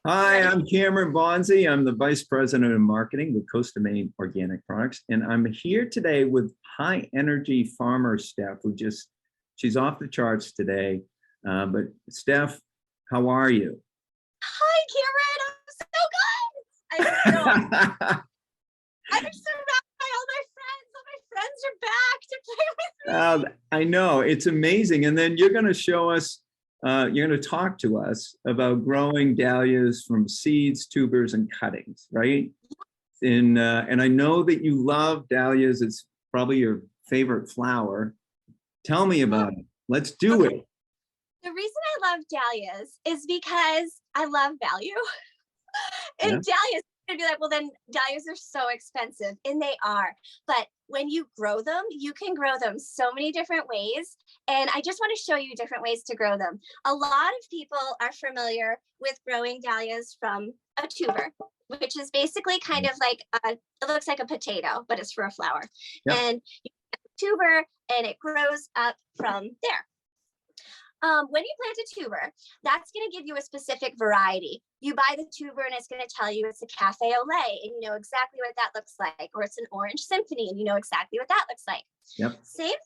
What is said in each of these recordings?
Hi, I'm Cameron Bonzi. I'm the Vice President of Marketing with Costa Maine Organic Products. And I'm here today with high energy farmer Steph, she's off the charts today. But Steph, how are you? Hi, Cameron. I'm so good. I'm surrounded by all my friends. All my friends are back to play with me. I know, it's amazing. And then you're going to show us, you're going to talk to us about growing dahlias from seeds, tubers, and cuttings, right? And I know that you love dahlias. It's probably your favorite flower. Tell me about it. Let's do it. The reason I love dahlias is because I love value. And dahlias, you're gonna be like, well, then dahlias are so expensive, and they are. But when you grow them, you can grow them so many different ways. And I just want to show you different ways to grow them. A lot of people are familiar with growing dahlias from a tuber, which is basically kind of like it looks like a potato, but it's for a flower. Yep. And you get a tuber, and it grows up from there. When you plant a tuber, that's going to give you a specific variety. You buy the tuber and it's going to tell you it's a cafe au lait, and you know exactly what that looks like, or it's an orange symphony and you know exactly what that looks like. Yep. Same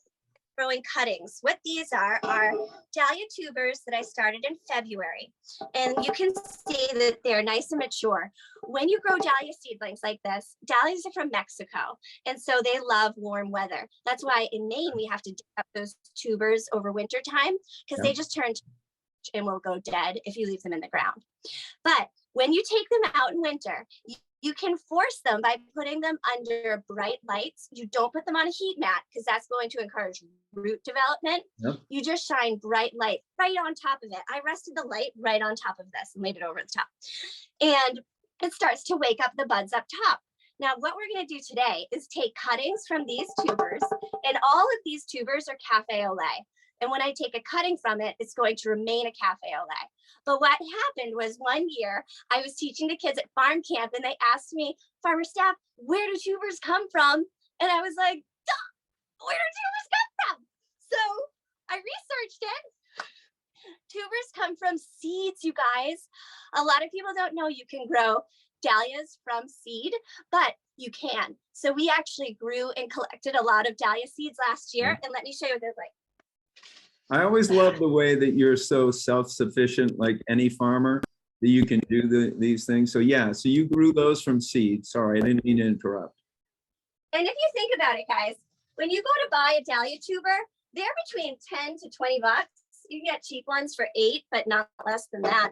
growing cuttings. What these are dahlia tubers that I started in February, and you can see that they're nice and mature. When you grow dahlia seedlings like this, dahlias are from Mexico, and so they love warm weather. That's why in Maine we have to dig up those tubers over winter time, because they just turn and will go dead if you leave them in the ground. But when you take them out in winter, you can force them by putting them under bright lights. You don't put them on a heat mat because that's going to encourage root development. Yep. You just shine bright light right on top of it. I rested the light right on top of this and laid it over the top. And it starts to wake up the buds up top. Now, what we're going to do today is take cuttings from these tubers, and all of these tubers are cafe au lait. And when I take a cutting from it, it's going to remain a cafe au lait. But what happened was one year I was teaching the kids at farm camp, and they asked me, Farmer Steph, where do tubers come from? And I was like, where do tubers come from? So I researched it. Tubers come from seeds, you guys. A lot of people don't know you can grow dahlias from seed, but you can. So we actually grew and collected a lot of dahlia seeds last year. And let me show you what they're like. I always love the way that you're so self-sufficient, like any farmer, that you can do these things. So yeah, so you grew those from seed. Sorry, I didn't mean to interrupt. And if you think about it, guys, when you go to buy a dahlia tuber, they're between 10 to 20 bucks. You can get cheap ones for 8, but not less than that.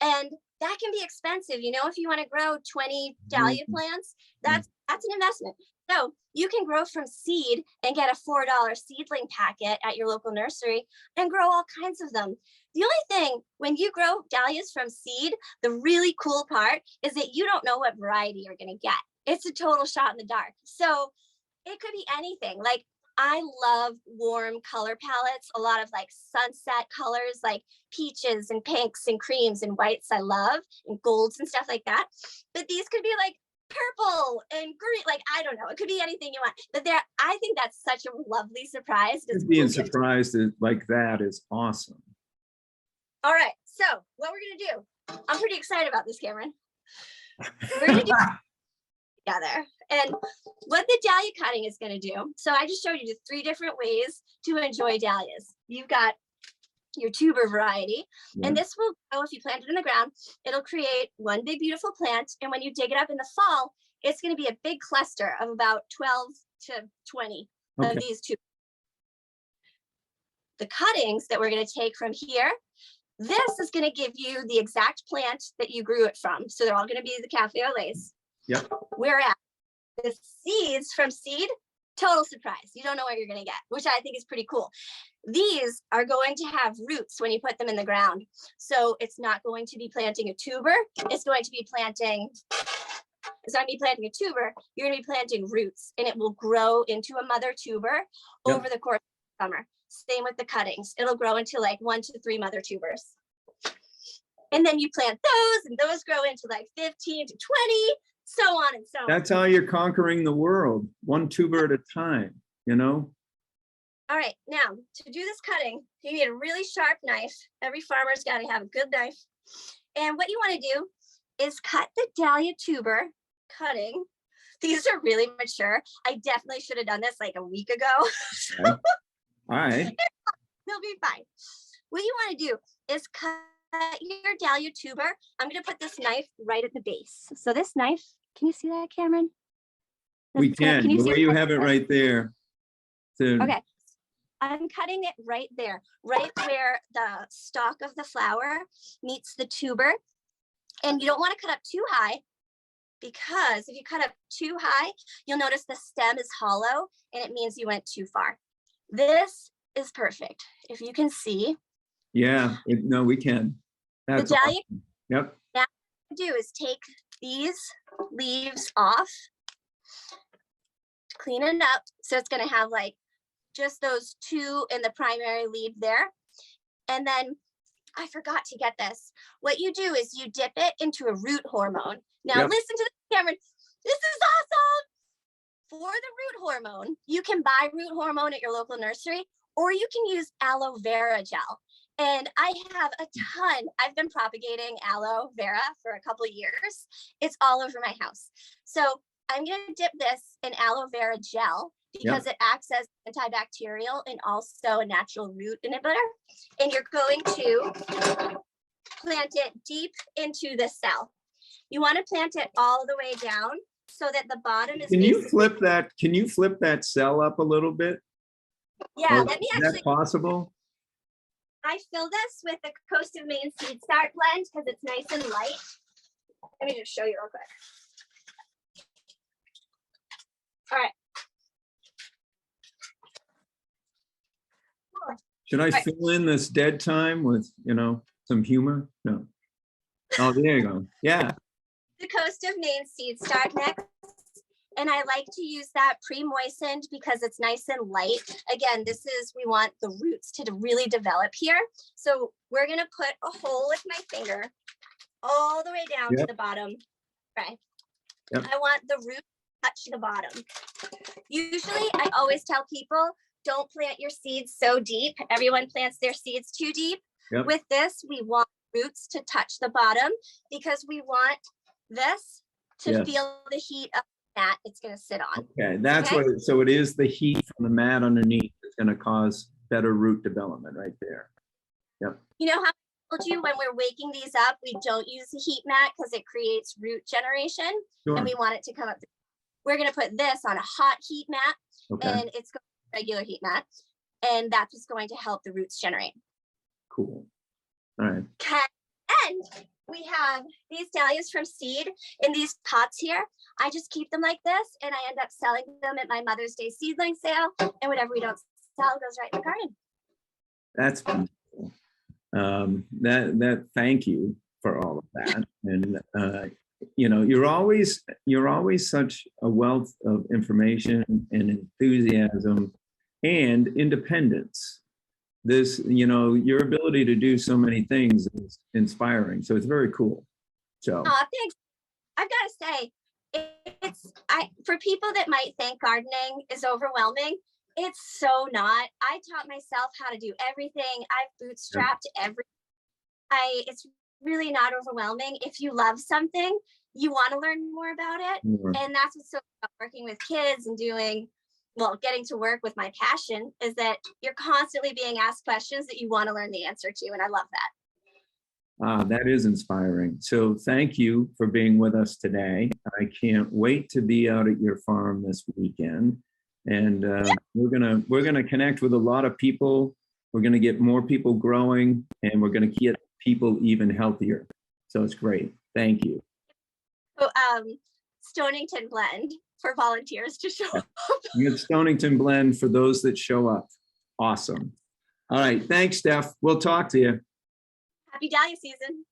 And that can be expensive. You know, if you want to grow 20 dahlia plants, that's an investment. So you can grow from seed and get a $4 seedling packet at your local nursery and grow all kinds of them. The only thing, when you grow dahlias from seed, the really cool part is that you don't know what variety you're going to get. It's a total shot in the dark. So it could be anything. Like, I love warm color palettes, a lot of like sunset colors, like peaches and pinks and creams and whites I love, and golds and stuff like that. But these could be like purple and green, like, I don't know, it could be anything you want. But I think that's such a lovely surprise. Being surprised like that is awesome. All right, so what we're gonna do, I'm pretty excited about this, Cameron. We're gonna do together. And what the dahlia cutting is going to do, so I just showed you 3 different ways to enjoy dahlias. You've got your tuber variety, and this will grow if you plant it in the ground. It'll create one big beautiful plant, and when you dig it up in the fall, it's going to be a big cluster of about 12 to 20 of these tubers. The cuttings that we're going to take from here, this is going to give you the exact plant that you grew it from. So they're all going to be the cafe au laits. Yep. Whereas the seeds from seed, total surprise. You don't know what you're going to get, which I think is pretty cool. These are going to have roots when you put them in the ground. So it's not going to be planting a tuber. It's going to be planting a tuber. You're going to be planting roots, and it will grow into a mother tuber over the course of the summer. Same with the cuttings. It'll grow into like 1 to 3 mother tubers. And then you plant those, and those grow into like 15 to 20. So on and so on. That's how you're conquering the world, one tuber at a time, you know? All right, now to do this cutting, you need a really sharp knife. Every farmer's got to have a good knife. And what you want to do is cut the dahlia tuber cutting. These are really mature. I definitely should have done this like a week ago. Okay. All right. They'll be fine. What you want to do is cut your dahlia tuber. I'm going to put this knife right at the base. So this knife, can you see that, Cameron? We can. The way you have it right there. Okay. I'm cutting it right there, right where the stalk of the flower meets the tuber. And you don't want to cut up too high, because if you cut up too high, you'll notice the stem is hollow and it means you went too far. This is perfect. If you can see. Yeah, no, we can. That's the dahlia. awesome. Yep. Now what you do is take these leaves off, clean it up. So it's going to have like just those two in the primary leaf there. And then I forgot to get this. What you do is you dip it into a root hormone. Now listen to the camera. This is awesome. For the root hormone, you can buy root hormone at your local nursery, or you can use aloe vera gel. And I have a ton. I've been propagating aloe vera for a couple of years. It's all over my house. So I'm going to dip this in aloe vera gel because it acts as antibacterial and also a natural root inhibitor. And you're going to plant it deep into the cell. You want to plant it all the way down so that the bottom is. Can you flip that? Can you flip that cell up a little bit? Yeah, let me actually. Is that possible? I fill this with the Coast of Maine Seed Start blend because it's nice and light. Let me just show you real quick. All right. Should I fill in this dead time with, some humor? No. Oh, there you go. Yeah. The Coast of Maine Seed Start mix. And I like to use that pre-moistened because it's nice and light. Again, we want the roots to really develop here. So we're gonna put a hole with my finger all the way down to the bottom. Okay. Yep. I want the root to touch the bottom. Usually I always tell people, don't plant your seeds so deep. Everyone plants their seeds too deep. Yep. With this, we want roots to touch the bottom because we want this to feel the heat of the mat it's going to sit on. Okay, that's what so it is the heat from the mat underneath that's going to cause better root development right there. Yep. You know how I told you when we're waking these up, we don't use the heat mat because it creates root generation and we want it to come up. We're going to put this on a hot heat mat and it's going to be a regular heat mat. And that's what's going to help the roots generate. Cool. All right. Okay. And we have these dahlias from seed in these pots here. I just keep them like this and I end up selling them at my Mother's Day seedling sale, and whatever we don't sell goes right in the garden. That's wonderful. That thank you for all of that. And you're always such a wealth of information and enthusiasm and independence. This, your ability to do so many things is inspiring. So it's very cool. So thanks. I've got to say, for people that might think gardening is overwhelming, it's so not. I taught myself how to do everything. I've bootstrapped everything. It's really not overwhelming. If you love something, you want to learn more about it. And that's what's so about working with kids and getting to work with my passion is that you're constantly being asked questions that you want to learn the answer to. And I love that. That is inspiring. So thank you for being with us today. I can't wait to be out at your farm this weekend. And we're gonna connect with a lot of people. We're gonna get more people growing and we're gonna get people even healthier. So it's great. Thank you. So, Stonington blend for volunteers to show up. You get Stonington blend for those that show up. Awesome. All right. Thanks, Steph. We'll talk to you. Happy Dahlia season.